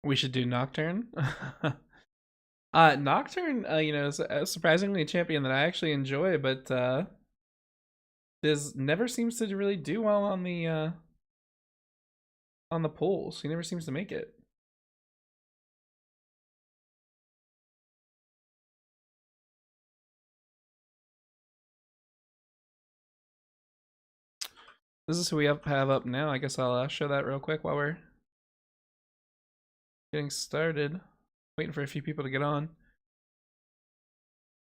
We should do Nocturne. Nocturne, is surprisingly a champion that I actually enjoy, but this never seems to really do well on the polls. He never seems to make it. This is who we have up now. I guess I'll show that real quick while we're getting started. Waiting for a few people to get on.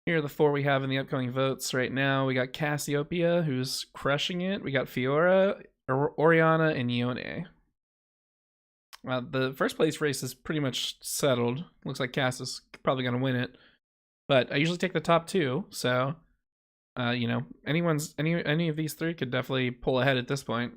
Here are the four we have in the upcoming votes right now. We got Cassiopeia, who's crushing it. We got Fiora, Oriana, and Yone. The first place race is pretty much settled. Looks like Cass is probably going to win it. But I usually take the top two, so any of these three could definitely pull ahead at this point.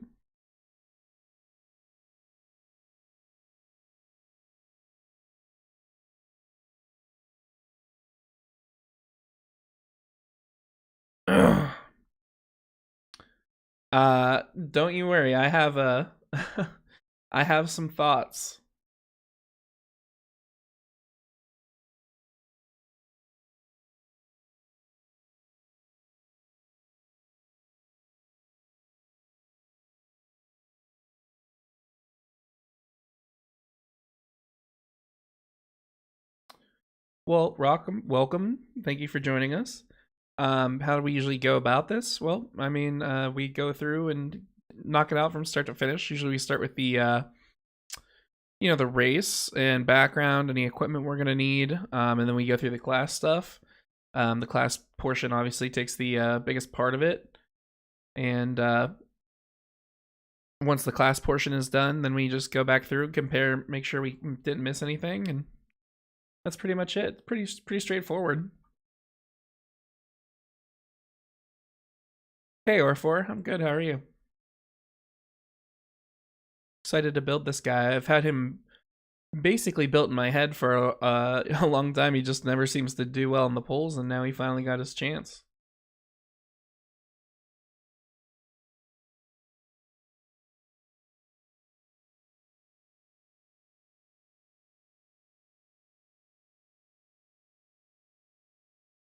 Don't you worry. I have I have some thoughts. Well, welcome. Thank you for joining us. How do we usually go about this? Well, I mean, we go through and knock it out from start to finish. Usually we start with the race and background, any equipment we're gonna need, and then we go through the class stuff. The class portion obviously takes the biggest part of it, and once the class portion is done, then we just go back through, compare, make sure we didn't miss anything, and that's pretty much it. Pretty straightforward. Hey, Orfor, I'm good. How are you? Excited to build this guy. I've had him basically built in my head for a long time. He just never seems to do well in the polls, and now he finally got his chance.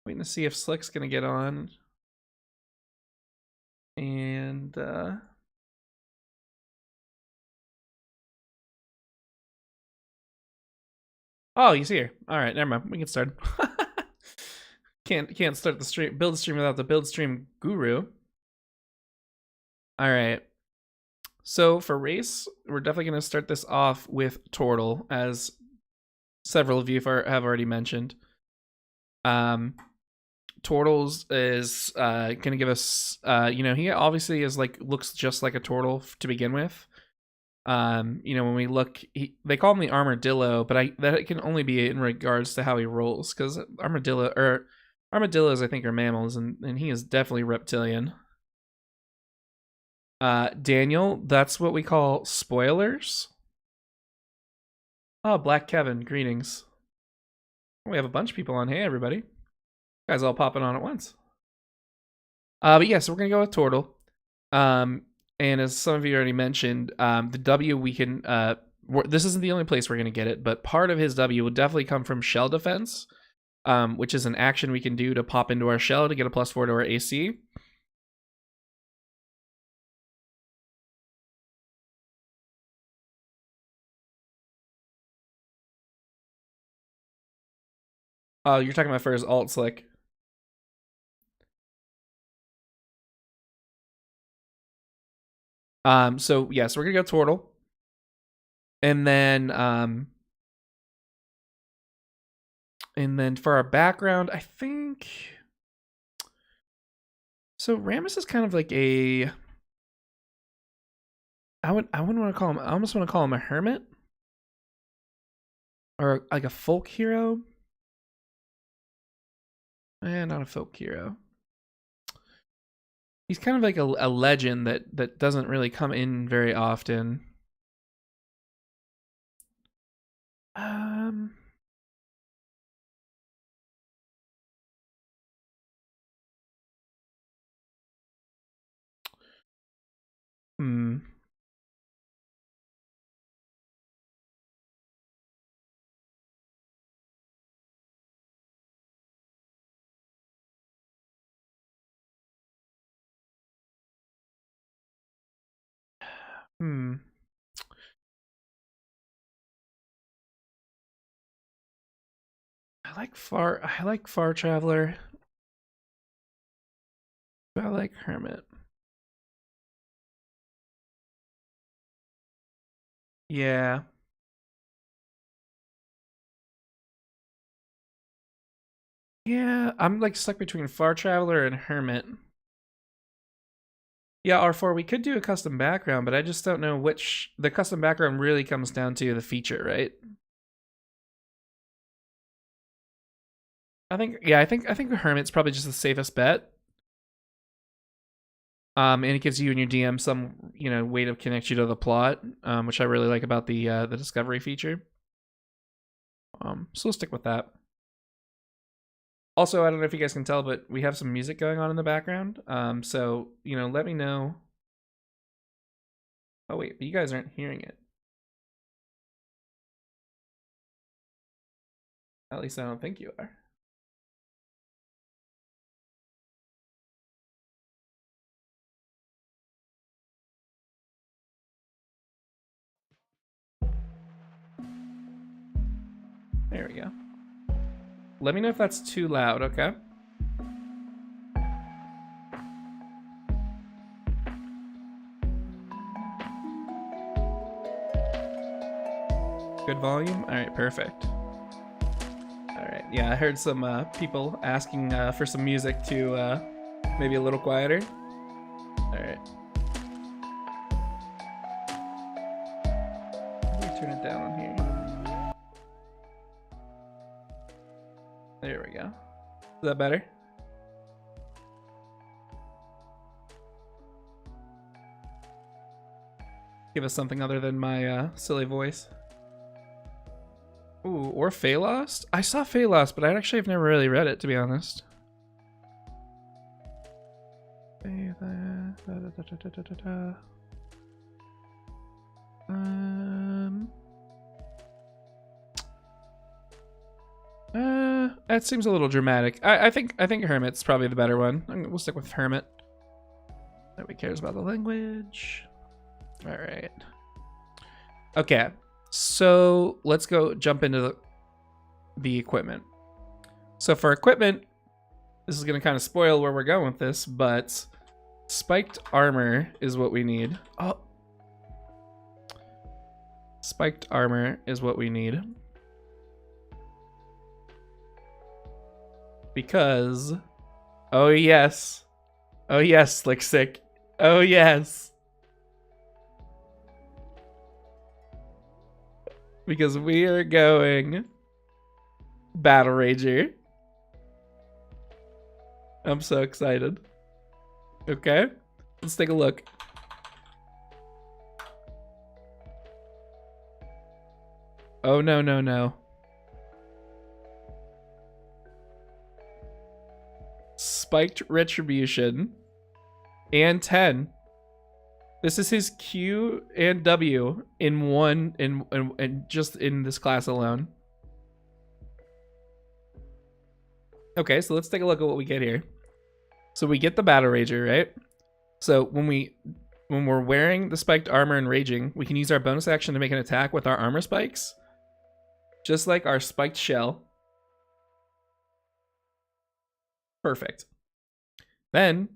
Waiting to see if Slick's gonna get on. And oh, he's here. All right, never mind. We can start. Can't start the stream, build stream without the build stream guru. All right. So for race, we're definitely going to start this off with Tortle, as several of you have already mentioned. Tortles is going to give us, he obviously is looks just like a Tortle to begin with. When we look, they call him the Armadillo, but that can only be in regards to how he rolls, because armadillos I think are mammals, and he is definitely reptilian. Daniel, that's what we call spoilers. Oh, Black Kevin, greetings. We have a bunch of people on. Hey, everybody. You guys all popping on at once. But yeah, so we're going to go with Tortle. And as some of you already mentioned, the W we can... this isn't the only place we're going to get it, but part of his W will definitely come from Shell Defense, which is an action we can do to pop into our shell to get a +4 to our AC. Oh, you're talking about for his alt slick. So yeah, so we're gonna go Tortle. And then for our background, I think so Rammus is kind of like a I wouldn't want to call him, I almost want to call him a hermit. Or like a folk hero. Not a folk hero. He's kind of like a legend that doesn't really come in very often. Um. Hmm. I like Far Traveler. I like Hermit. Yeah. Yeah, I'm like stuck between Far Traveler and Hermit. Yeah, R4, we could do a custom background, but I just don't know which. The custom background really comes down to the feature, right? I think Hermit's probably just the safest bet. And it gives you and your DM some, way to connect you to the plot, which I really like about the discovery feature. So we'll stick with that. Also, I don't know if you guys can tell, but we have some music going on in the background. So let me know. Oh wait, but you guys aren't hearing it. At least I don't think you are. There we go. Let me know if that's too loud, okay? Good volume? Alright, perfect. Alright, yeah, I heard some people asking for some music to maybe a little quieter. Alright. Let me turn it down on here. There we go. Is that better? Give us something other than my silly voice. Ooh, or Phalos? I saw Phalos, but I actually have never really read it, to be honest. That seems a little dramatic. I think Hermit's probably the better one. We'll stick with Hermit. Nobody cares about the language. All right. Okay, so let's go jump into the equipment. So for equipment, this is going to kind of spoil where we're going with this, but spiked armor is what we need. Oh. Spiked armor is what we need. Because, oh yes, Slick Sick, oh yes. Because we are going Battle Rager. I'm so excited. Okay, let's take a look. Oh no, no, no. Spiked Retribution and 10. This is his Q and W in one, in just in this class alone. Okay, so let's take a look at what we get here. So we get the Battle Rager, right? So when we're wearing the spiked armor and raging, we can use our bonus action to make an attack with our armor spikes, just like our spiked shell. Perfect. Then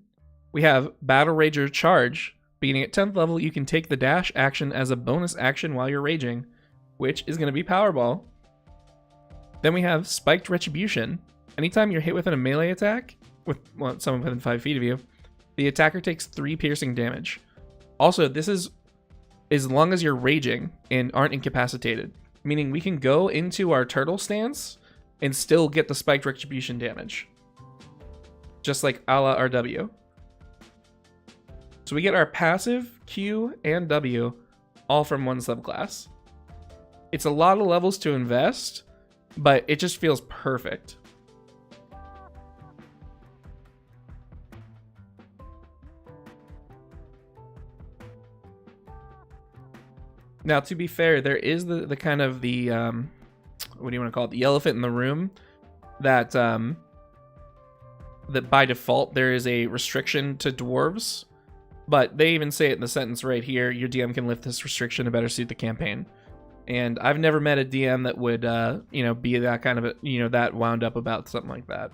we have Battle Rager Charge. Beginning at 10th level, you can take the dash action as a bonus action while you're raging, which is going to be Powerball. Then we have Spiked Retribution. Anytime you're hit with a melee attack, with someone within 5 feet of you, the attacker takes 3 piercing damage. Also, this is as long as you're raging and aren't incapacitated, meaning we can go into our turtle stance and still get the Spiked Retribution damage. Just like a la RW. So we get our passive, Q, and W all from one subclass. It's a lot of levels to invest, but it just feels perfect. Now, to be fair, there is the kind of the, what do you want to call it? The elephant in the room that, that by default there is a restriction to dwarves. But they even say it in the sentence right here, your DM can lift this restriction to better suit the campaign. And I've never met a DM that would, you know, be that kind of, that wound up about something like that.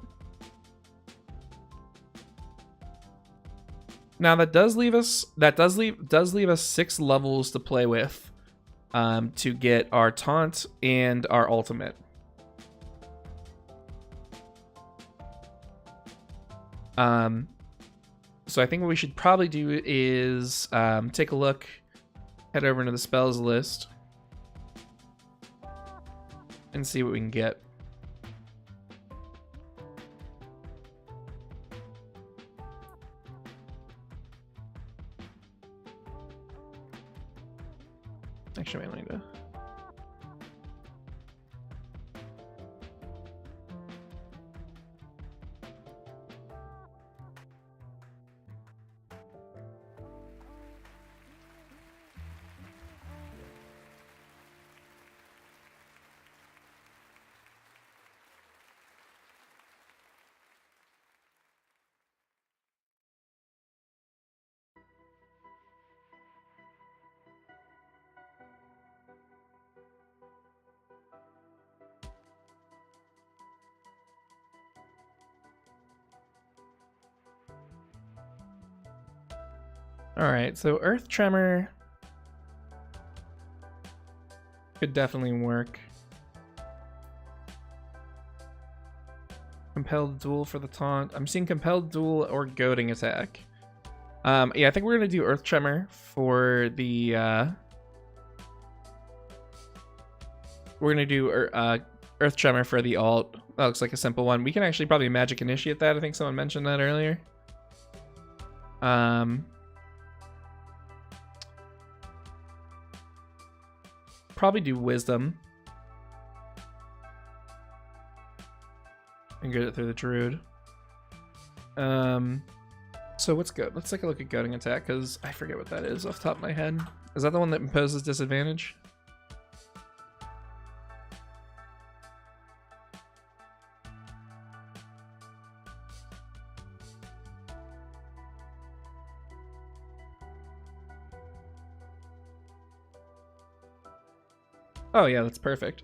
Now that does leave us 6 levels to play with, to get our taunt and our ultimate. So I think what we should probably do is take a look, head over into the spells list, and see what we can get. Actually, I need to. All right, so Earth Tremor could definitely work. Compelled Duel for the taunt. I'm seeing Compelled Duel or Goading Attack. Yeah, I think we're gonna do Earth Tremor for the. We're gonna do Earth Tremor for the alt. That looks like a simple one. We can actually probably Magic Initiate that. I think someone mentioned that earlier. Probably do Wisdom. And get it through the Druid. So what's good? Let's take a look at Goading Attack, because I forget what that is off the top of my head. Is that the one that imposes disadvantage? Oh yeah, that's perfect.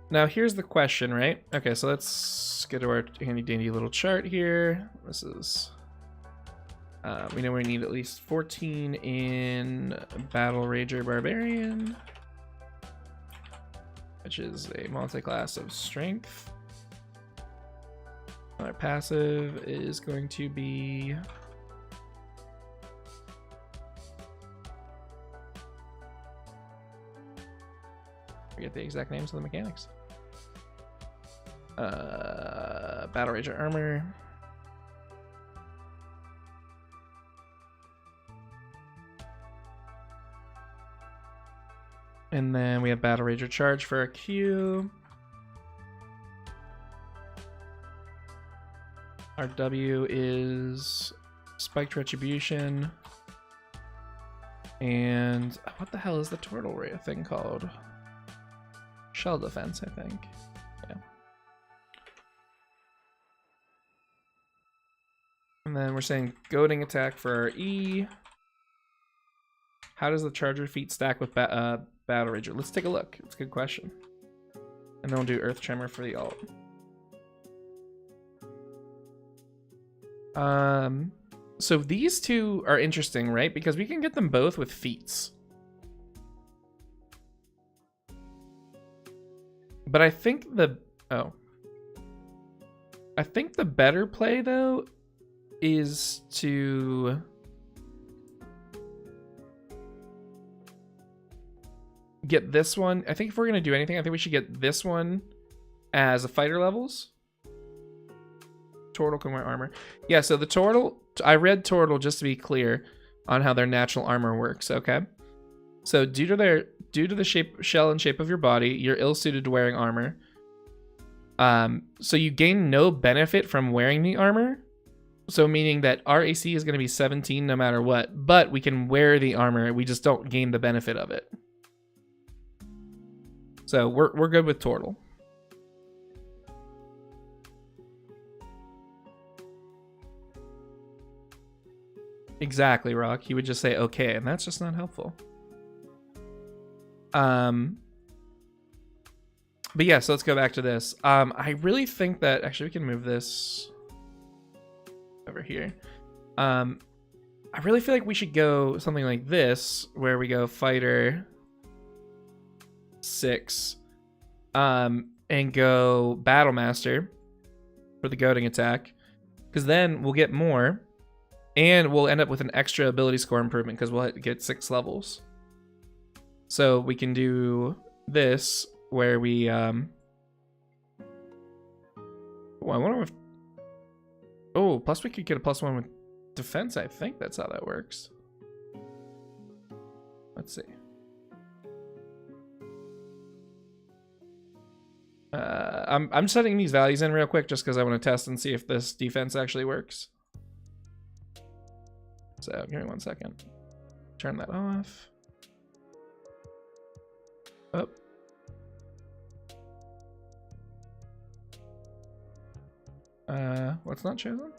Now here's the question, right? Okay, so let's get to our handy dandy little chart here. This is, we know we need at least 14 in Battle Rager Barbarian, which is a multi-class of strength. Our passive is going to be forget the exact names of the mechanics. Battle Rager Armor. And then we have Battle Rager Charge for our Q. Our W is Spiked Retribution. And what the hell is the turtle ray thing called? Shell Defense, I think. Yeah. And then we're saying Goading Attack for our E. How does the Charger feat stack with Battle Rager? Let's take a look. It's a good question. And then we'll do Earth Tremor for the alt. So these two are interesting, right? Because we can get them both with feats. But I think the better play though is to get this one. I think if we're gonna do anything, I think we should get this one as a fighter levels. Turtle can wear armor. Yeah, so the turtle, I read turtle just to be clear on how their natural armor works, okay? So due to the shape, shell and shape of your body, you're ill-suited to wearing armor. So you gain no benefit from wearing the armor. So meaning that our AC is going to be 17 no matter what, but we can wear the armor, we just don't gain the benefit of it. So we're good with turtle. Exactly, Rock. He would just say okay, and that's just not helpful. But yeah, so let's go back to this. I really think that actually we can move this over here. I really feel like we should go something like this, where we go fighter 6, and go battle master for the goading attack, because then we'll get more, and we'll end up with an extra ability score improvement because we'll get 6 levels. So we can do this where we well, I wonder if plus we could get a +1 with defense. I think that's how that works. Let's see. I'm setting these values in real quick just because I want to test and see if this defense actually works. So give me 1 second. Turn that off. Oh. What's not chosen?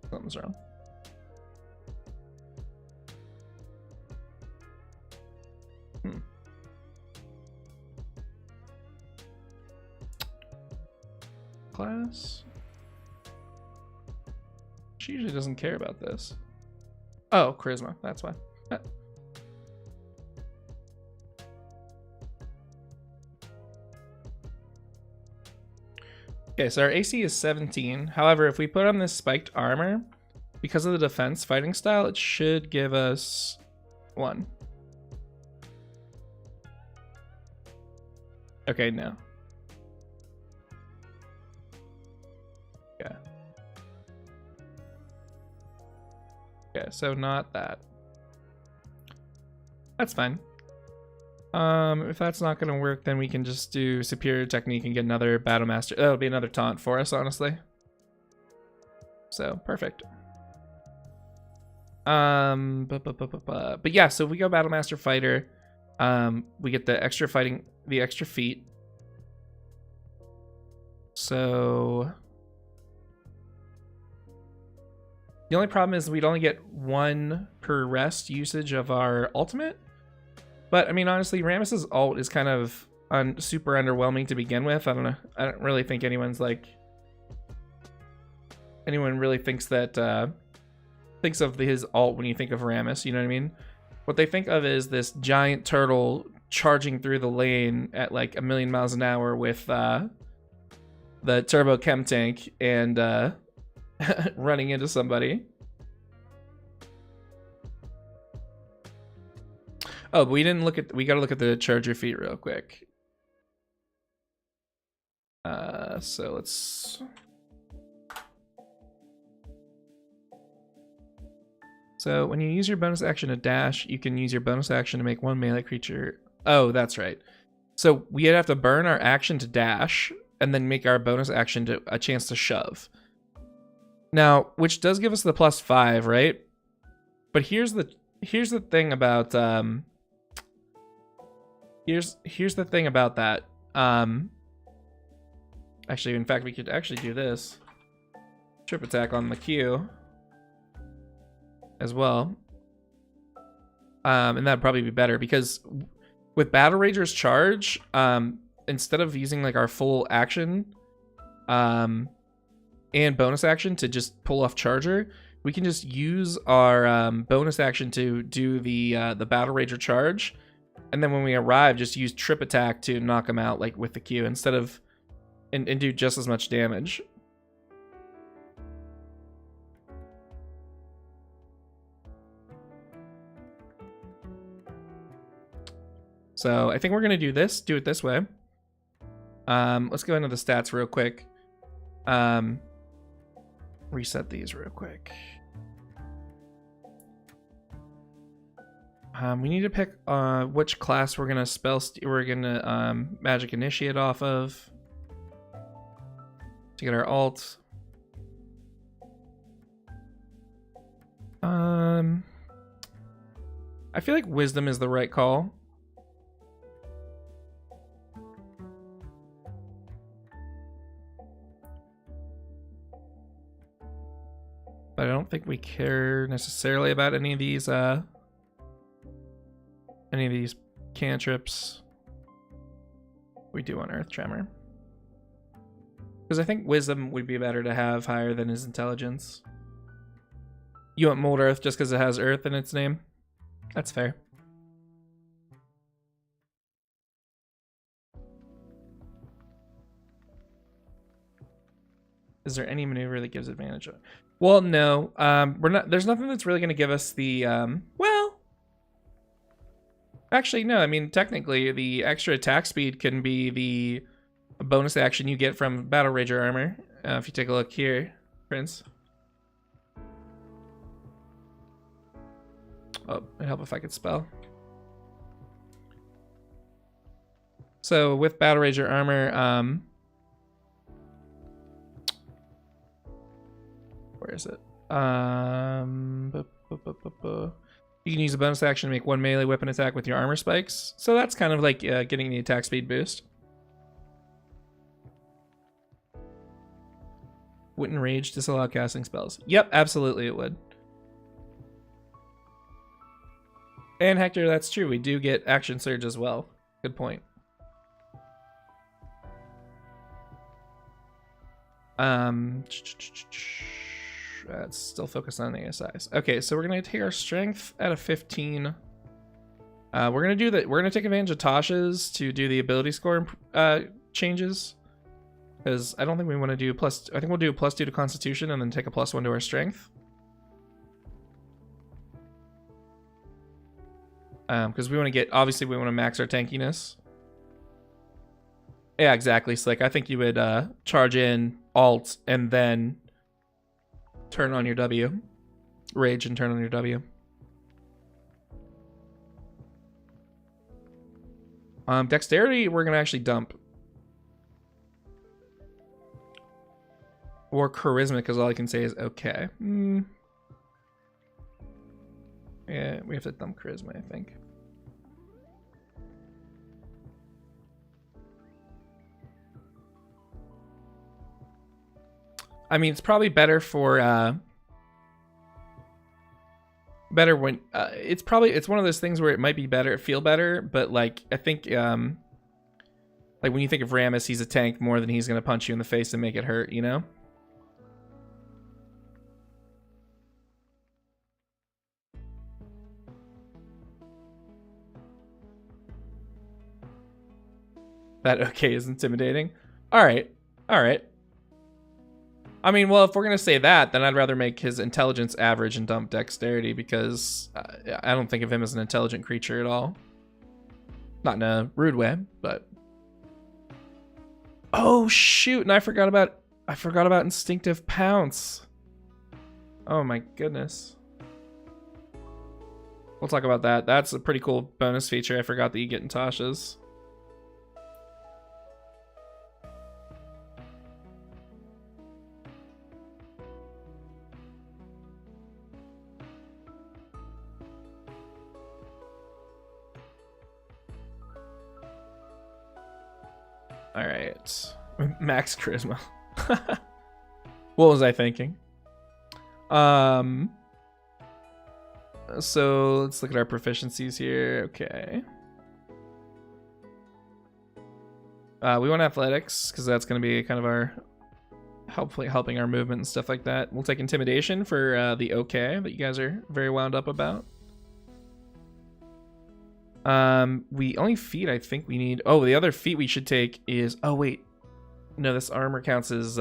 Something's wrong. Class. She usually doesn't care about this. Oh, charisma. That's why. Okay, so our AC is 17. However, if we put on this spiked armor, because of the defense fighting style, it should give us 1. Okay, no. Yeah. Okay, so not that. That's fine. If that's not gonna work, then we can just do superior technique and get another battle master. That'll be another taunt for us, honestly. So perfect. But yeah, so if we go battle master fighter, we get the extra fighting, the extra feat. So the only problem is we'd only get 1 per rest usage of our ultimate. But I mean, honestly, Rammus's ult is kind of super underwhelming to begin with. I don't know. I don't really think anyone really thinks that thinks of his ult when you think of Rammus. You know what I mean? What they think of is this giant turtle charging through the lane at like 1,000,000 miles an hour with the turbo chem tank and running into somebody. Oh, but we didn't look at. We got to look at the charger feat real quick. So let's. So when you use your bonus action to dash, you can use your bonus action to make 1 melee creature. Oh, that's right. So we'd have to burn our action to dash and then make our bonus action to a chance to shove. Now, which does give us the +5, right? But here's the thing about here's the thing about that. Actually, in fact, we could actually do this. Trip attack on the Q as well. And that'd probably be better because with Battle Rager's charge, instead of using like our full action and bonus action to just pull off charger, we can just use our bonus action to do the Battle Rager charge, and then when we arrive, just use trip attack to knock him out like with the Q instead of and do just as much damage. So I think we're gonna do it this way. Let's go into the stats real quick. Reset these real quick. We need to pick which class we're gonna magic initiate off of to get our alt. I feel like wisdom is the right call. don't think we care necessarily about any of these cantrips. We do want Earth Tremor. Because I think Wisdom would be better to have higher than his Intelligence. You want Mold Earth just because it has Earth in its name? That's fair. Is there any maneuver that gives advantage? Well, no. We're not. There's nothing that's really going to give us the. Well, actually, no. I mean, technically, the extra attack speed can be the bonus action you get from Battle Rager armor. If you take a look here, Prince. Oh, it'd help if I could spell. So with Battle Rager armor, where is it? You can use a bonus action to make one melee weapon attack with your armor spikes. So that's kind of like getting the attack speed boost. Wouldn't rage disallow casting spells? Yep, absolutely it would. And Hector, that's true. We do get action surge as well. Good point. That's still focused on ASIs. Okay, so we're gonna take our strength at a 15. We're gonna do that. We're gonna take advantage of Tasha's to do the ability score changes, because I don't think we want to do plus. I think we'll do a +2 to Constitution and then take a +1 to our strength. Because we want to get, obviously we want to max our tankiness. Yeah, exactly, Slick. I think you would charge in Alt and then turn on your W. Rage and turn on your W. Dexterity, we're going to actually dump. Or Charisma, because all I can say is okay. Yeah, we have to dump Charisma, I think. I mean, it's probably better for better when it's one of those things where it might be better, feel better, but like I think like when you think of Rammus, he's a tank more than he's gonna punch you in the face and make it hurt, you know? That okay is intimidating. All right. I mean, well, if we're going to say that, then I'd rather make his intelligence average and dump dexterity, because I don't think of him as an intelligent creature at all. Not in a rude way, but... Oh, shoot, and I forgot about Instinctive Pounce. Oh my goodness. We'll talk about that. That's a pretty cool bonus feature I forgot that you get in Tasha's. All right, max charisma. What was I thinking? So let's look at our proficiencies here. Okay. We want athletics because that's going to be kind of our hopefully helping our movement and stuff like that. We'll take intimidation for the okay that you guys are very wound up about. We only feat I think we need. Oh, the other feat we should take is, oh wait, no, this armor counts as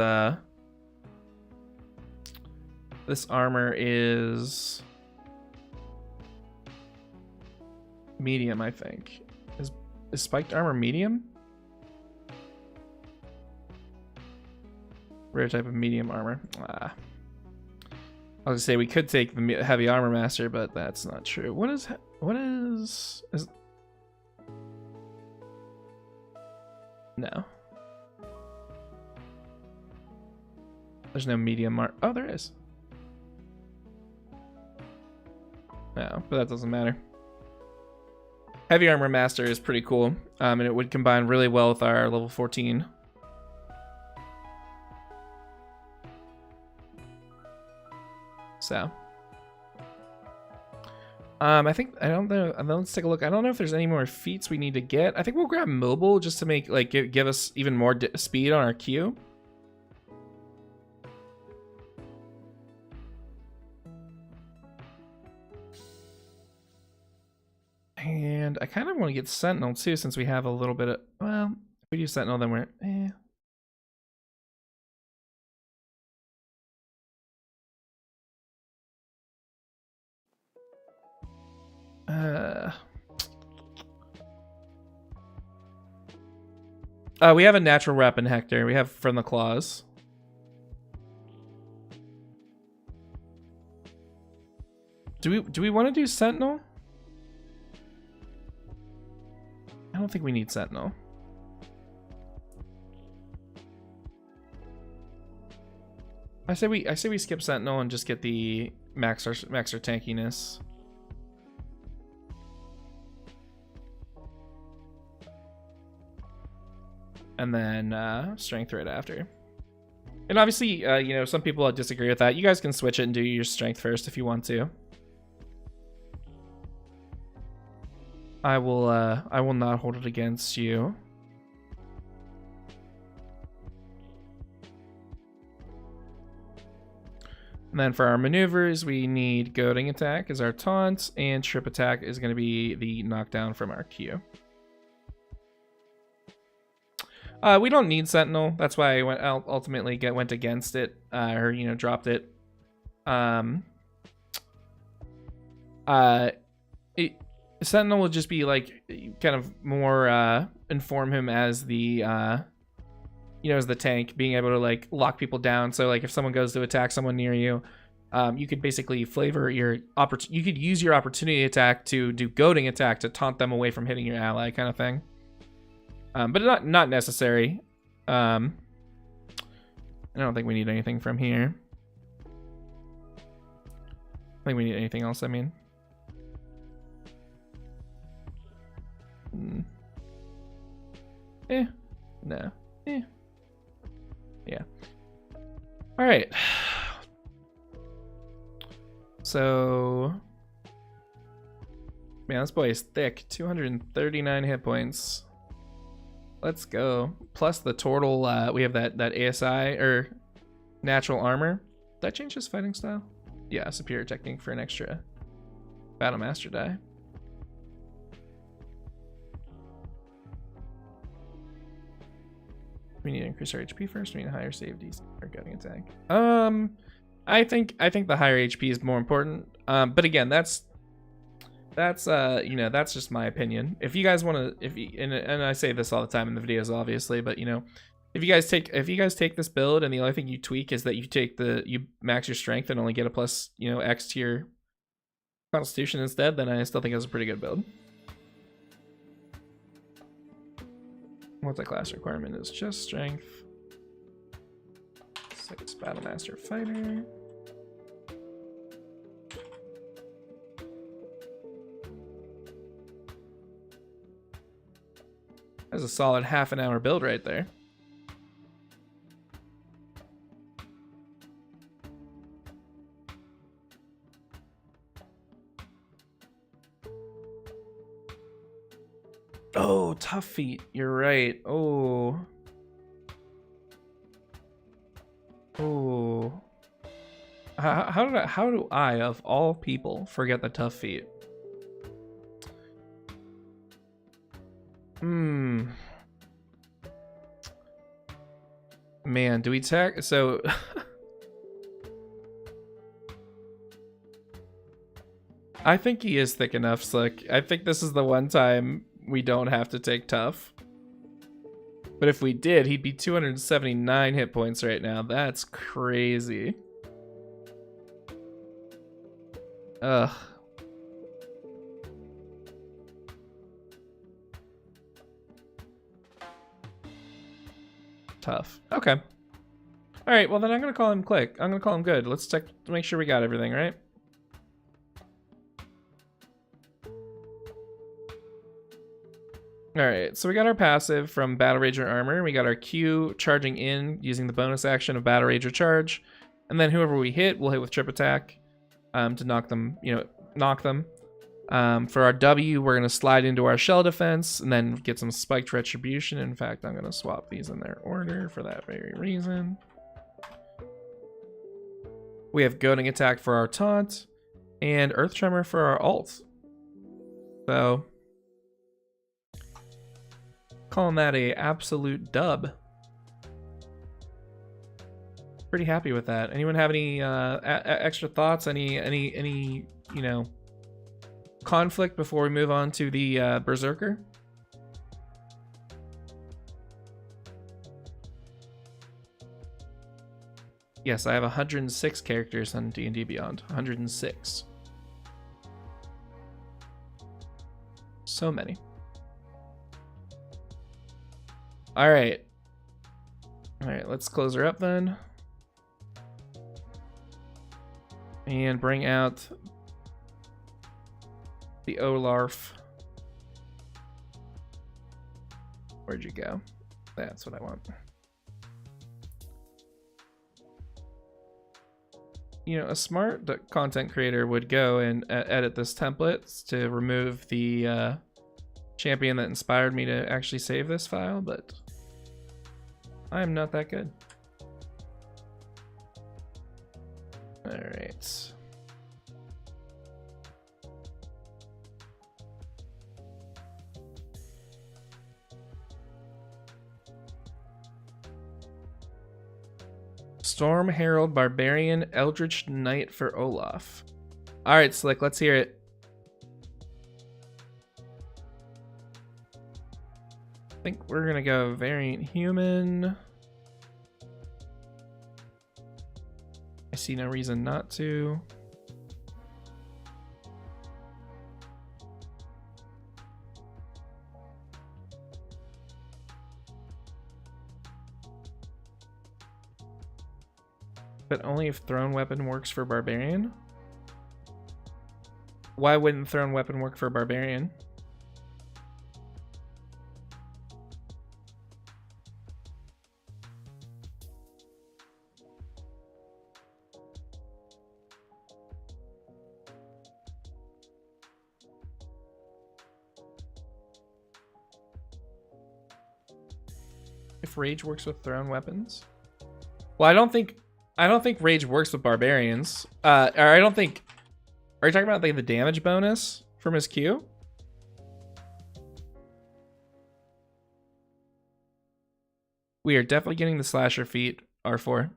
this armor is medium, I think. Is spiked armor medium? Rare type of medium armor. I was gonna say we could take the heavy armor master, but that's not true. What is no. There's no medium armor. Oh, there is. No, but that doesn't matter. Heavy armor master is pretty cool, and it would combine really well with our level 14. So I think I don't know. Let's take a look. I don't know if there's any more feats we need to get. I think we'll grab mobile just to make like give us even more speed on our Q. And I kind of want to get Sentinel too, since we have a little bit of, well, if we do Sentinel, then we're we have a natural rep in Hector. We have from the claws. Do we want to do Sentinel? I don't think we need Sentinel. I say we skip Sentinel and just get the max our tankiness. And then strength right after. And obviously, you know, some people disagree with that. You guys can switch it and do your strength first if you want to. I will not hold it against you. And then for our maneuvers, we need goading attack as our taunt, and trip attack is going to be the knockdown from our Q. We don't need Sentinel. That's why I ultimately went against it, or you know, dropped it. Sentinel will just be like kind of more inform him as the you know, as the tank, being able to like lock people down. So like if someone goes to attack someone near you, you could basically flavor your you could use your opportunity attack to do goading attack to taunt them away from hitting your ally, kind of thing. But not necessary. I don't think we need anything from here. I think we need anything else, I mean. No. Yeah. All right. So, man, this boy is thick. 239 hit points. Let's go. Plus the turtle, we have that ASI or natural armor. Did that change his fighting style? Yeah, superior technique for an extra battle master die. We need to increase our HP first. We need a higher save DC or goading attack. I think the higher HP is more important. But again, that's you know, that's just my opinion. If you guys want to, and I say this all the time in the videos, obviously, but you know, if you guys take this build and the only thing you tweak is that you max your strength and only get a plus, you know, X to your constitution instead, then I still think it's a pretty good build. Multi-class requirement is just strength. 6 battle master fighter. That's a solid half an hour build right there. Oh, tough feat. You're right. Oh. Oh. How do I, of all people, forget the tough feat? Man, do we tech? So I think he is thick enough, Slick. I think this is the one time we don't have to take tough. But if we did, he'd be 279 hit points right now. That's crazy. Ugh. Tough. Okay. All right, well then I'm gonna call him Click. I'm gonna call him good. Let's check to make sure we got everything, right? Alright, so we got our passive from Battle Rager Armor. We got our Q charging in using the bonus action of Battle Rager Charge. And then whoever we hit, we'll hit with Trip Attack. to knock them, knock them. For our W, we're going to slide into our shell defense and then get some spiked retribution. In fact, I'm going to swap these in their order for that very reason. We have goading attack for our taunt and earth tremor for our ult. So, calling that a absolute dub. Pretty happy with that. Anyone have any extra thoughts? Any conflict before we move on to the Berserker? Yes, I have 106 characters on D&D Beyond. 106. So many. All right, let's close her up then. And bring out the Olaf. Where'd you go? That's what I want. A smart content creator would go and edit this template to remove the champion that inspired me to actually save this file, but I am not that good. All right. Storm Herald, Barbarian, Eldritch Knight for Olaf. All right, Slick, let's hear it. I think we're gonna go Variant Human. I see no reason not to. But only if thrown weapon works for Barbarian? Why wouldn't thrown weapon work for Barbarian? If rage works with thrown weapons? Well, I don't think rage works with barbarians. Or I don't think. Are you talking about like the damage bonus from his Q? We are definitely getting the slasher feat R4.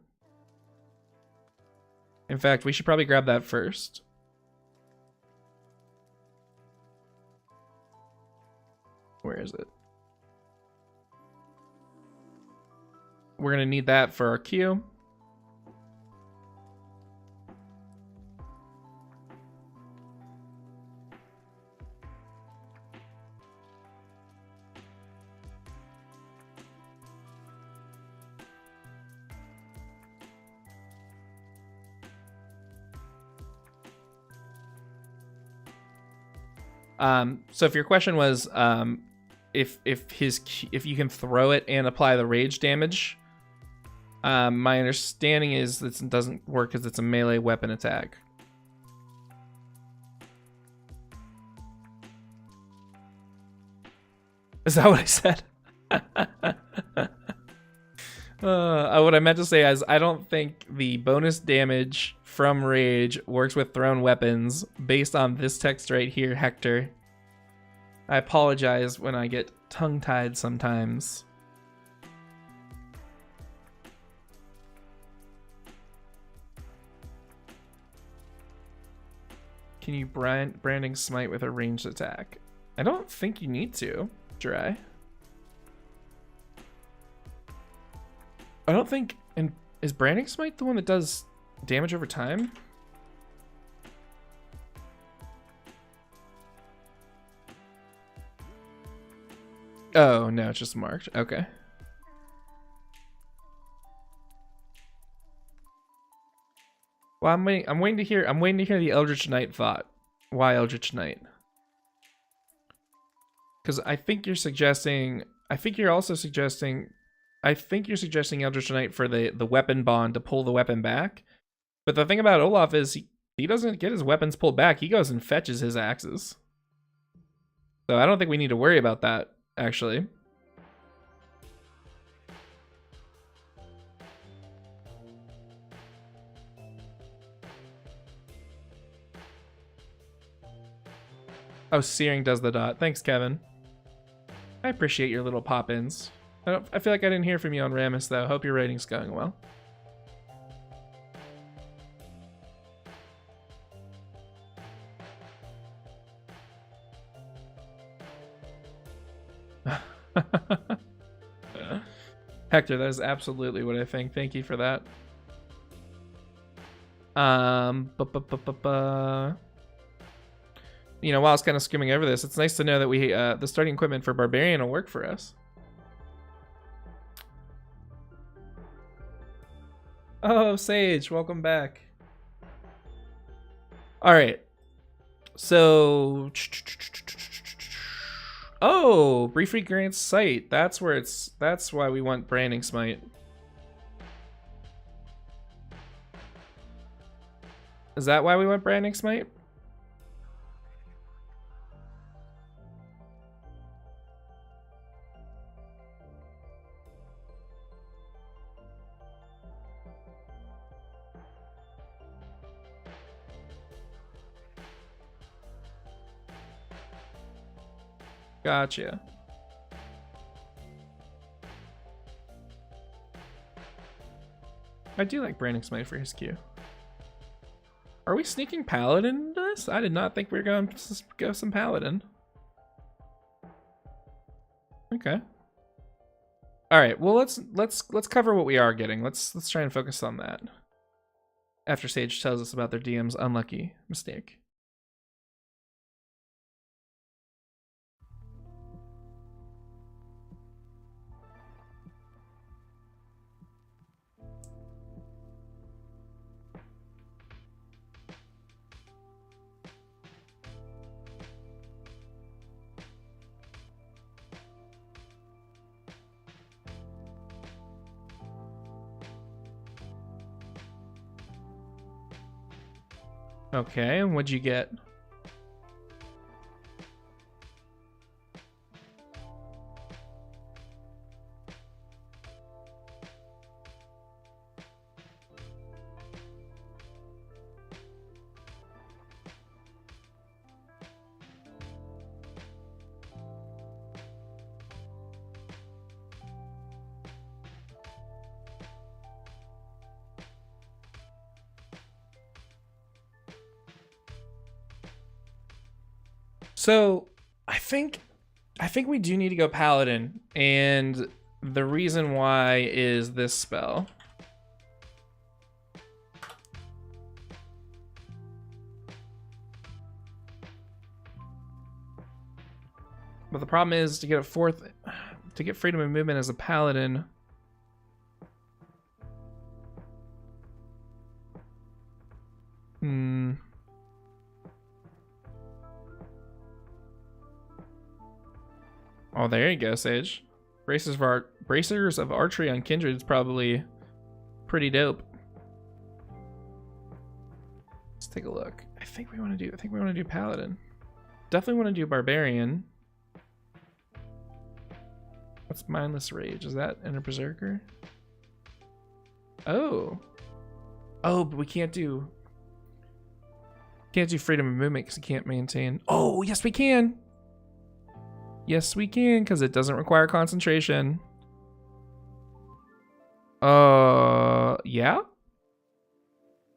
In fact, we should probably grab that first. Where is it? We're gonna need that for our Q. So if your question was if you can throw it and apply the rage damage, my understanding is that it doesn't work because it's a melee weapon attack. Is that what I said? What I meant to say is I don't think the bonus damage from rage works with thrown weapons based on this text right here, Hector. I apologize when I get tongue-tied sometimes. Can you branding smite with a ranged attack? I don't think you need to, Dry. I don't think... is branding smite the one that does damage over time? Oh, no, it's just marked. Okay. Well, I'm waiting to hear the Eldritch Knight thought. Why Eldritch Knight? Because I think you're suggesting Eldritch Knight for the weapon bond to pull the weapon back. But the thing about Olaf is he he doesn't get his weapons pulled back, he goes and fetches his axes. So I don't think we need to worry about that, actually. Oh, Searing does the dot. Thanks, Kevin. I appreciate your little pop-ins. I feel like I didn't hear from you on Rammus, though. Hope your rating's going well. Hector, that is absolutely what I think. Thank you for that. You know, while I was kind of skimming over this, it's nice to know that we the starting equipment for Barbarian will work for us. Oh, Sage, welcome back. All right. So, oh, briefly grants sight. That's where it's. That's why we want Branding Smite. Is that why we want Branding Smite? Gotcha. I do like Branding Smite for his Q. Are we sneaking Paladin into this? I did not think we were going to go some Paladin. Okay. All right. Well, let's cover what we are getting. Let's try and focus on that. After Sage tells us about their DM's unlucky mistake. Okay, and what'd you get? So I think we do need to go Paladin, and the reason why is this spell. But the problem is to get freedom of movement as a Paladin. Oh, there you go, Sage. Bracers of Archery on Kindred is probably pretty dope. Let's take a look. I think we want to do Paladin. Definitely want to do Barbarian. What's Mindless Rage? Is that Enter Berserker? Oh. Oh, but we can't do freedom of movement because we can't maintain. Oh, yes we can. Yes, we can, because it doesn't require concentration. Yeah?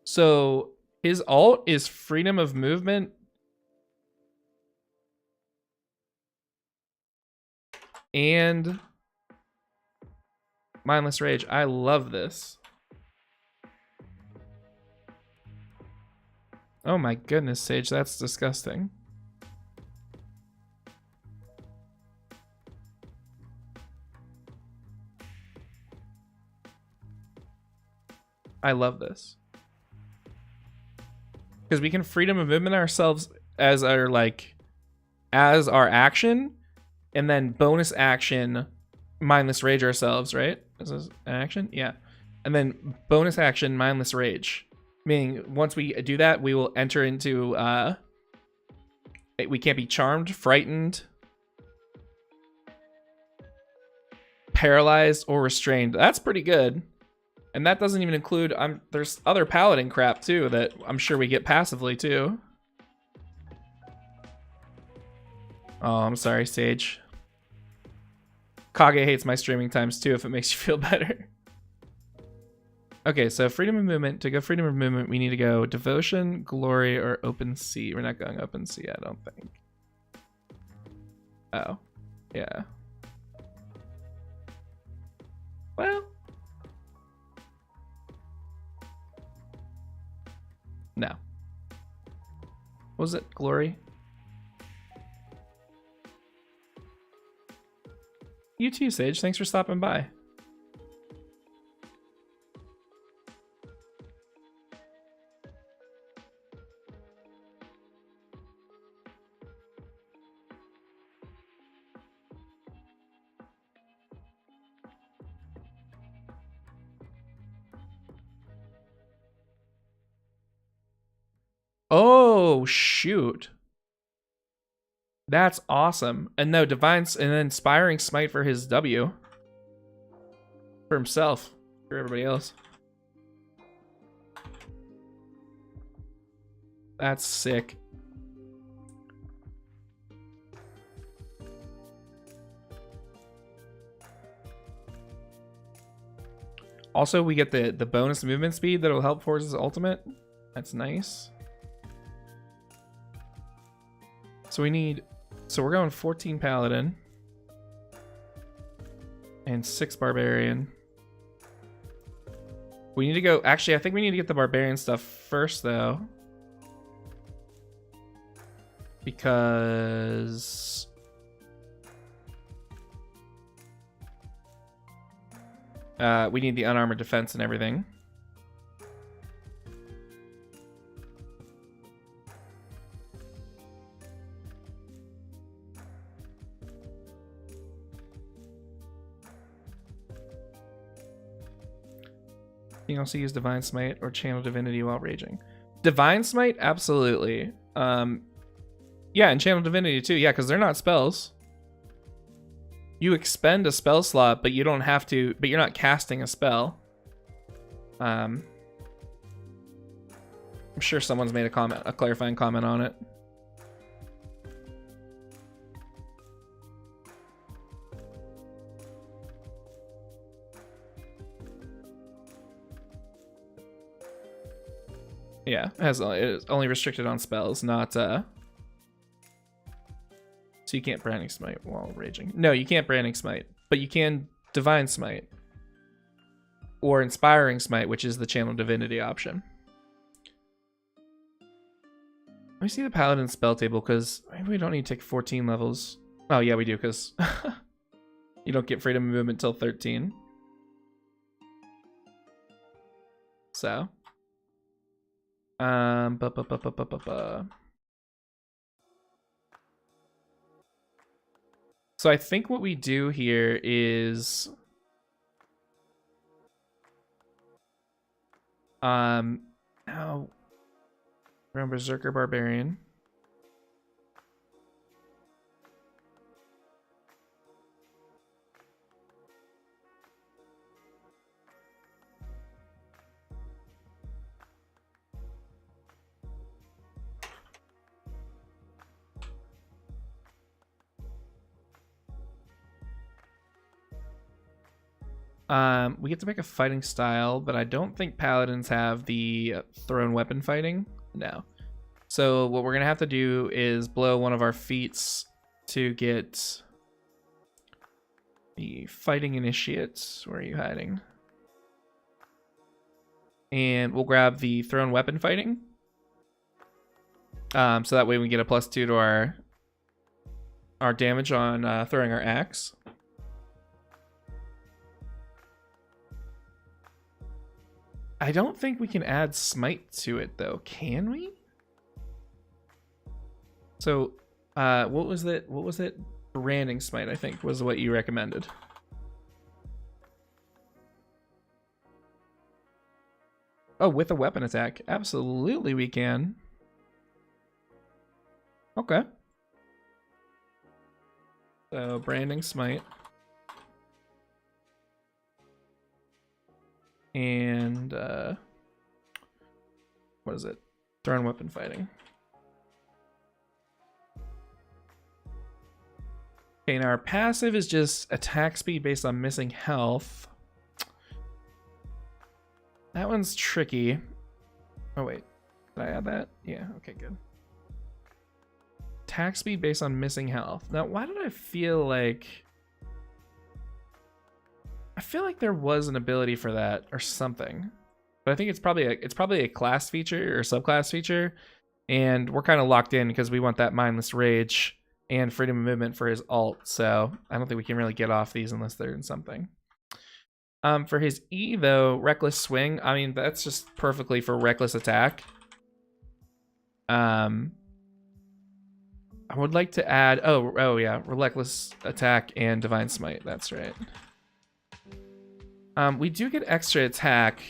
So, his alt is freedom of movement. And Mindless Rage. I love this. Oh my goodness, Sage, that's disgusting. I love this. Because we can freedom of movement ourselves as our action, and then bonus action Mindless Rage ourselves, right? Is this an action? Yeah. And then bonus action Mindless Rage. Meaning, once we do that, we will enter into, we can't be charmed, frightened, paralyzed, or restrained. That's pretty good. And that doesn't even include, there's other paladin crap too that I'm sure we get passively too. Oh, I'm sorry, Sage. Kage hates my streaming times too if it makes you feel better. Okay, so freedom of movement. To go freedom of movement, we need to go devotion, glory, or open sea. We're not going open sea, I don't think. Oh, yeah. Well. No. What was it? Glory? You too, Sage. Thanks for stopping by. Oh, shoot. That's awesome. And no, Divine and then Inspiring Smite for his W. For himself. For everybody else. That's sick. Also, we get the bonus movement speed that'll help Force's ultimate. That's nice. So we need, so we're going 14 Paladin and 6 Barbarian. We need to go, actually, I think we need to get the Barbarian stuff first though. Because we need the unarmored defense and everything. You can also use Divine Smite or Channel Divinity while raging. Divine Smite, absolutely. Yeah, and Channel Divinity too. Yeah, because they're not spells. You expend a spell slot, but you don't have to. But you're not casting a spell. I'm sure someone's made a clarifying comment on it. Yeah, it's only restricted on spells, not so you can't Branding Smite while raging. No, you can't Branding Smite, but you can Divine Smite or Inspiring Smite, which is the Channel Divinity option. Let me see the Paladin spell table because maybe we don't need to take 14 levels. Oh yeah, we do because you don't get freedom of movement till 13. So. So I think what we do here is now we're on Berserker Barbarian. We get to make a fighting style, but I don't think paladins have the thrown weapon fighting. No. So what we're gonna have to do is blow one of our feats to get the fighting initiates. Where are you hiding? And we'll grab the thrown weapon fighting. So that way we get a +2 to our damage on throwing our axe. I don't think we can add smite to it though, can we? So, what was it? What was it? Branding Smite, I think, was what you recommended. Oh, with a weapon attack. Absolutely we can. Okay. So, branding smite. And, what is it? Thrown weapon fighting. Okay, now our passive is just attack speed based on missing health. That one's tricky. Oh, wait. Did I add that? Yeah, okay, good. Attack speed based on missing health. Now, why did I feel like... I feel like there was an ability for that or something. But I think it's probably a class feature or subclass feature. And we're kind of locked in because we want that mindless rage and freedom of movement for his ult. So I don't think we can really get off these unless they're in something. For his E, though, reckless swing. I mean, that's just perfectly for reckless attack. I would like to add... Oh yeah, reckless attack and divine smite. That's right. We do get extra attack.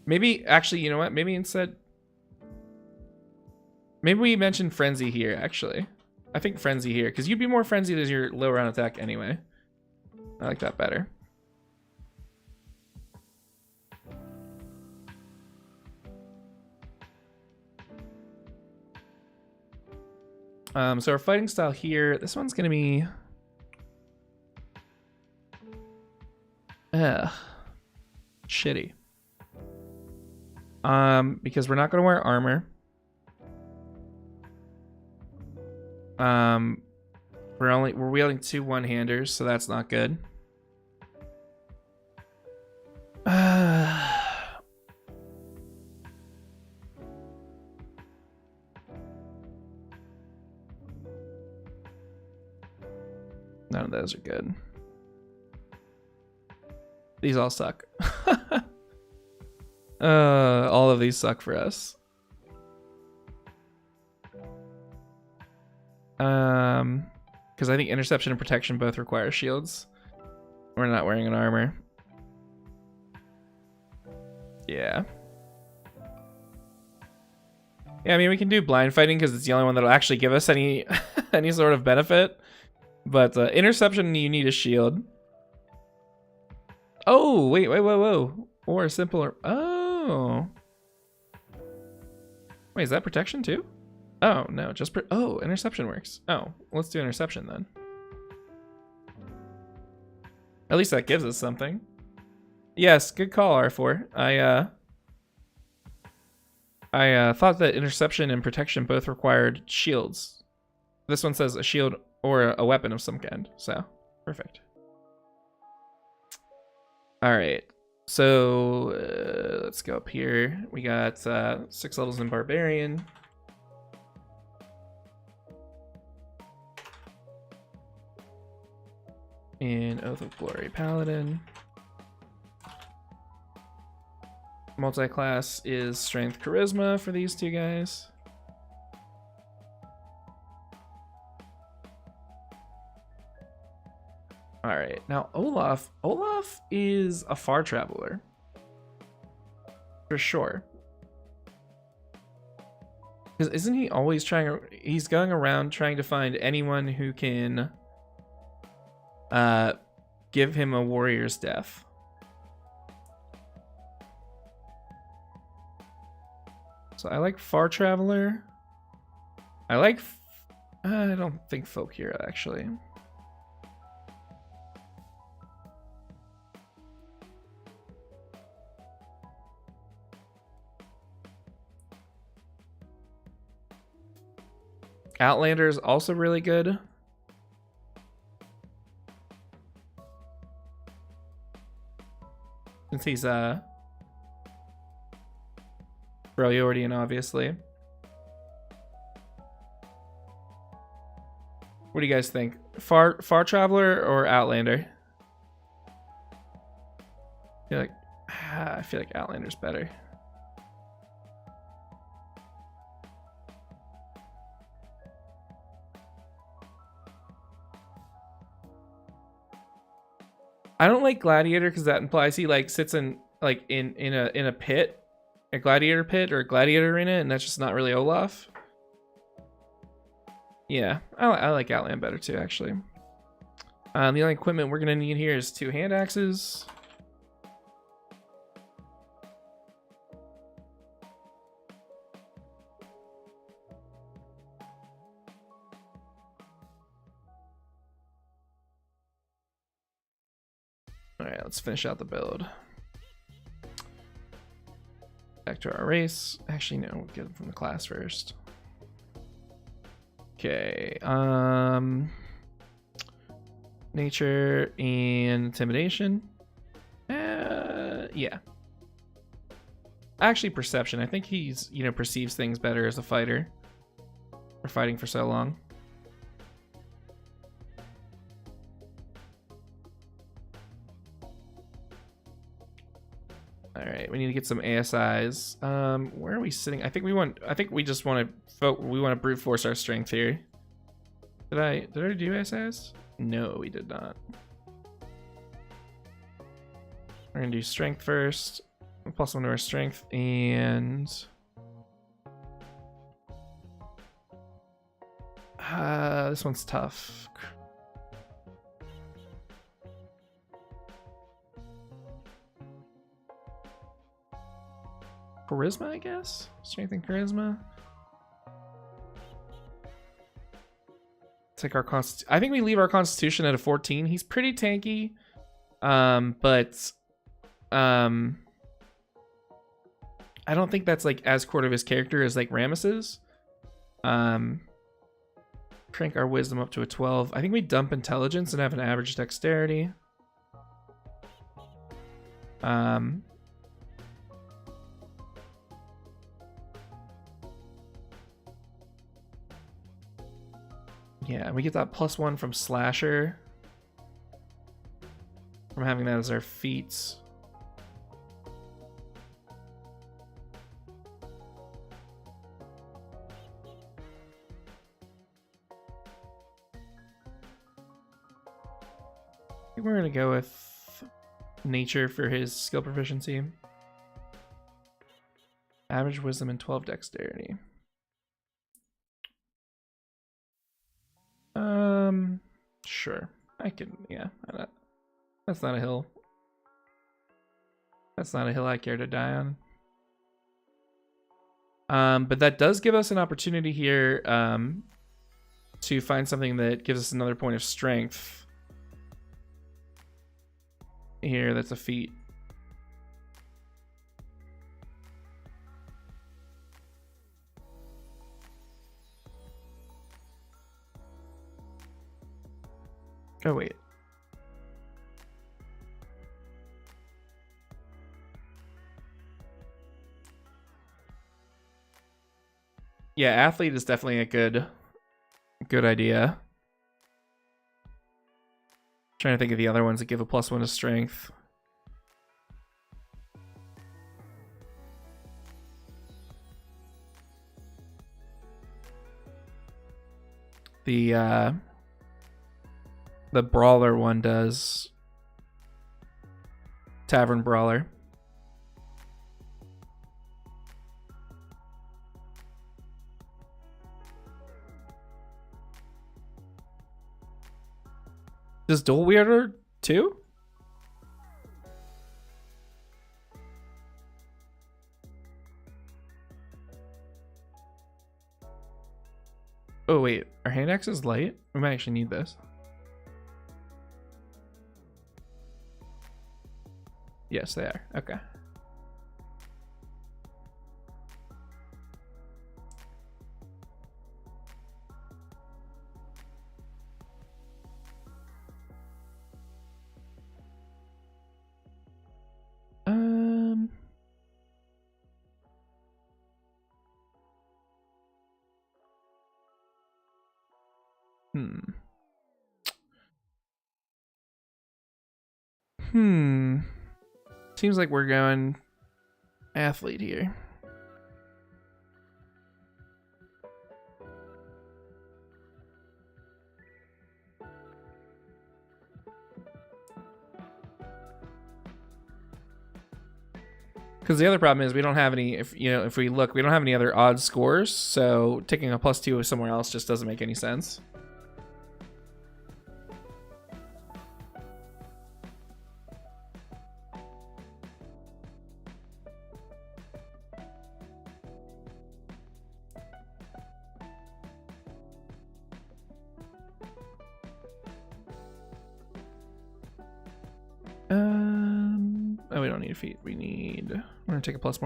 Maybe, actually, you know what? Maybe instead... Maybe we mention Frenzy here, actually. I think Frenzy here, because you'd be more frenzied as your low round attack anyway. I like that better. So our fighting style here, this one's going to be... shitty. Because we're not going to wear armor. We're wielding 2 one-handers, so that's not good. None of those are good. These all suck. All of these suck for us. Because I think interception and protection both require shields. We're not wearing an armor. Yeah. Yeah, I mean, we can do blind fighting because it's the only one that'll actually give us any any sort of benefit. But interception, you need a shield. Oh, wait, whoa. Or a simpler. Oh. Wait, is that protection too? Oh, no, just oh, interception works. Oh, let's do interception then. At least that gives us something. Yes, good call, R4. I thought that interception and protection both required shields. This one says a shield or a weapon of some kind, so perfect. All right, so let's go up here. We got 6 levels in Barbarian. And Oath of Glory Paladin. Multi-class is Strength Charisma for these 2 guys. All right, now Olaf is a far traveler. For sure. Because isn't he always he's going around trying to find anyone who can give him a warrior's death. So I like Far Traveler. I don't think Folk Hero, actually. Outlander is also really good. Since he's Brilliordian, obviously. What do you guys think? Far Traveler or Outlander? I feel like Outlander's better. I don't like Gladiator because that implies he like sits in like in a pit, a gladiator pit or a gladiator arena, and that's just not really Olaf. Yeah, I like Outland better too, actually. The only equipment we're gonna need here is 2 hand axes. All right, let's finish out the build. Back to our race. Actually, no, we'll get them from the class first. Okay, nature and intimidation. Yeah. Actually, perception. I think he's, you know, perceives things better as a fighter. For fighting for so long. All right, we need to get some ASIs. Where are we sitting? I think we just want to brute force our strength here. Did I do ASIs? No, we did not. We're gonna do strength first. +1 to our strength, and this one's tough. Charisma, I guess? Strength and charisma. Take our I think we leave our constitution at a 14. He's pretty tanky. But I don't think that's like as core of his character as like Rammus is. Crank our wisdom up to a 12. I think we dump intelligence and have an average dexterity. Yeah, we get that +1 from Slasher. From having that as our feats. I think we're gonna go with nature for his skill proficiency. Average wisdom and 12 dexterity. Sure. I can, yeah. That's not a hill. That's not a hill I care to die on. But that does give us an opportunity here to find something that gives us another point of strength. Here, that's a feat. Oh, wait. Yeah, athlete is definitely a good idea. Trying to think of the other ones that give a +1 to strength. The brawler one does. Tavern brawler. Does Dual Wielder too? Oh wait, our hand axe is light? We might actually need this. Yes, they are. Okay. Seems like we're going athlete here. Because the other problem is we don't have any, if we look, we don't have any other odd scores, so taking a +2 somewhere else just doesn't make any sense. Oh, we don't need a feat. We're gonna take a +2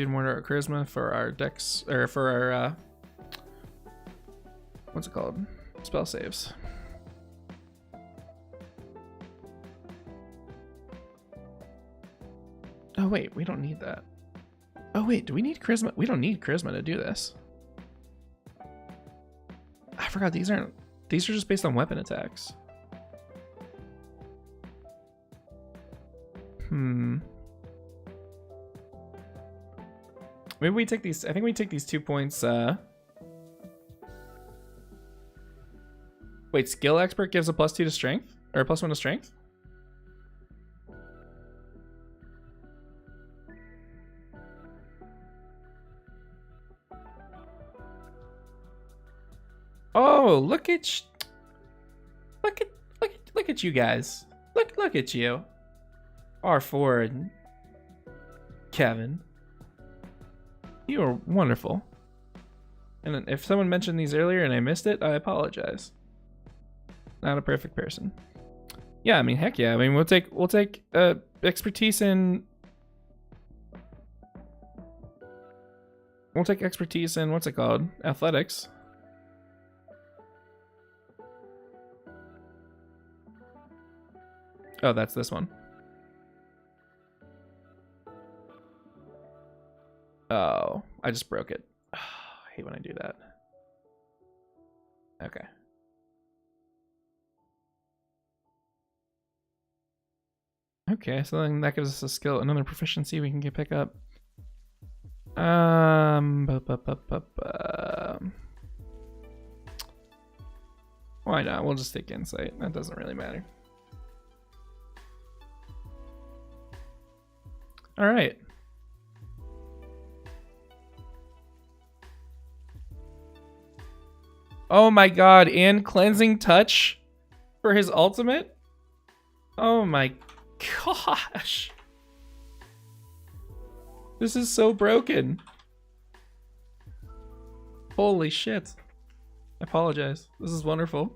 more to our charisma for our dex, or for our what's it called? Spell saves. Oh wait, we don't need that. Oh wait, do we need charisma? We don't need charisma to do this. I forgot these are just based on weapon attacks. Maybe we take these. I think we take these 2 points. Wait, skill expert gives a +2 to strength, or a +1 to strength. Oh, look at you guys. Look at you. R4 and Kevin. You are wonderful. And if someone mentioned these earlier and I missed it, I apologize. Not a perfect person. Yeah, I mean, heck yeah. I mean, we'll take expertise in. We'll take expertise in, what's it called? Athletics. Oh, that's this one. Oh, I just broke it. Oh, I hate when I do that. Okay. Okay, so then that gives us a skill, another proficiency we can pick up. Why not? We'll just take insight. That doesn't really matter. All right. Oh my god, and cleansing touch for his ultimate? Oh my gosh. This is so broken. Holy shit. I apologize. This is wonderful.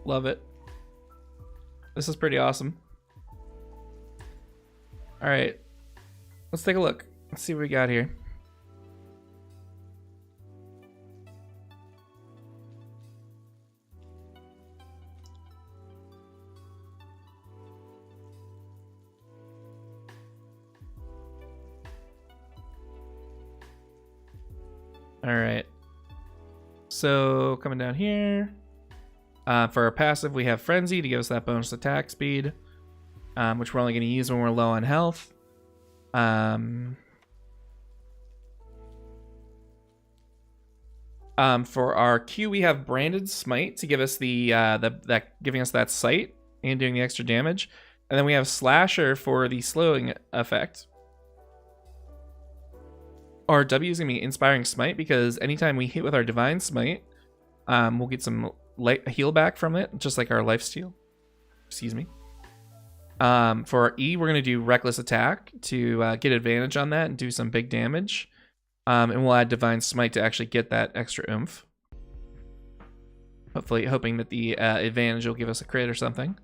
Love it. This is pretty awesome. All right, let's take a look. Let's see what we got here. All right. So coming down here. For our passive, we have Frenzy to give us that bonus attack speed, which we're only going to use when we're low on health. For our Q, we have Branded Smite to give us giving us that sight and doing the extra damage, and then we have Slasher for the slowing effect. Our W is going to be Inspiring Smite because anytime we hit with our Divine Smite, we'll get some heal back from it, just like our life steal. Excuse me. For our E, we're going to do Reckless Attack to get advantage on that and do some big damage. And we'll add Divine Smite to actually get that extra oomph. Hopefully, hoping that the advantage will give us a crit or something.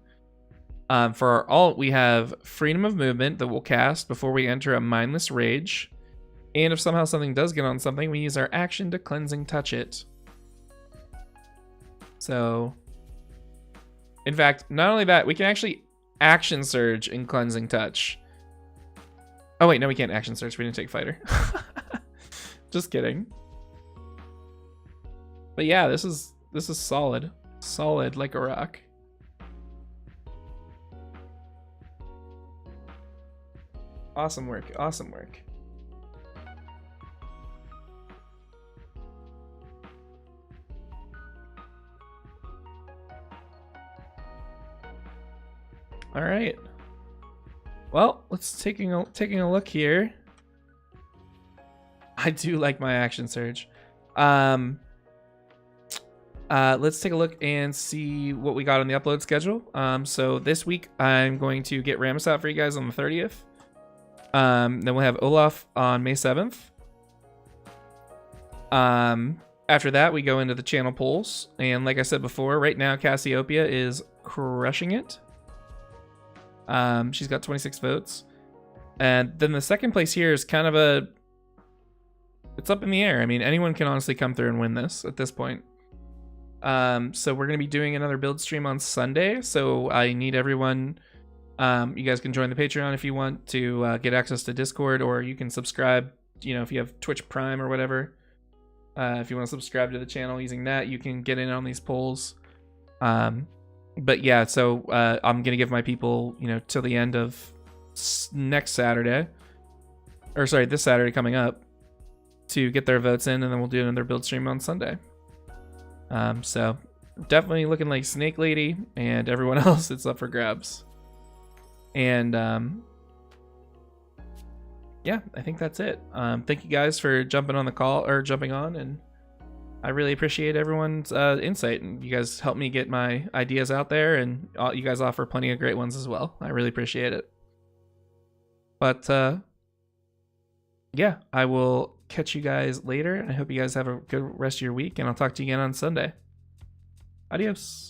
For our Alt, we have Freedom of Movement that we'll cast before we enter a Mindless Rage. And if somehow something does get on something, we use our action to Cleansing Touch it. So, in fact, not only that, we can actually Action Surge in Cleansing Touch. Oh wait, no, we can't Action Surge. We didn't take Fighter. Just kidding. But yeah, this is solid. Solid like a rock. Awesome work. Awesome work. All right. Well, let's taking a look here. I do like my action surge. Let's take a look and see what we got on the upload schedule. So this week I'm going to get Rammus out for you guys on the 30th. Then we'll have Olaf on May 7th. After that, we go into the channel polls. And like I said before, right now Cassiopeia is crushing it. She's got 26 votes. And then the second place here is kind of it's up in the air. I mean, anyone can honestly come through and win this at this point. So we're going to be doing another build stream on Sunday. So I need everyone, you guys can join the Patreon if you want to get access to Discord, or you can subscribe, you know, if you have Twitch Prime or whatever. If you want to subscribe to the channel using that, you can get in on these polls. But yeah, so I'm going to give my people, you know, till the end of next Saturday, or sorry, this Saturday coming up, to get their votes in, and then we'll do another build stream on Sunday. So definitely looking like Snake Lady and everyone else, it's up for grabs. And yeah, I think that's it. Thank you guys for jumping on the call, or jumping on, and I really appreciate everyone's insight, and you guys help me get my ideas out there, and you guys offer plenty of great ones as well. I really appreciate it. But yeah, I will catch you guys later. I hope you guys have a good rest of your week, and I'll talk to you again on Sunday. Adios.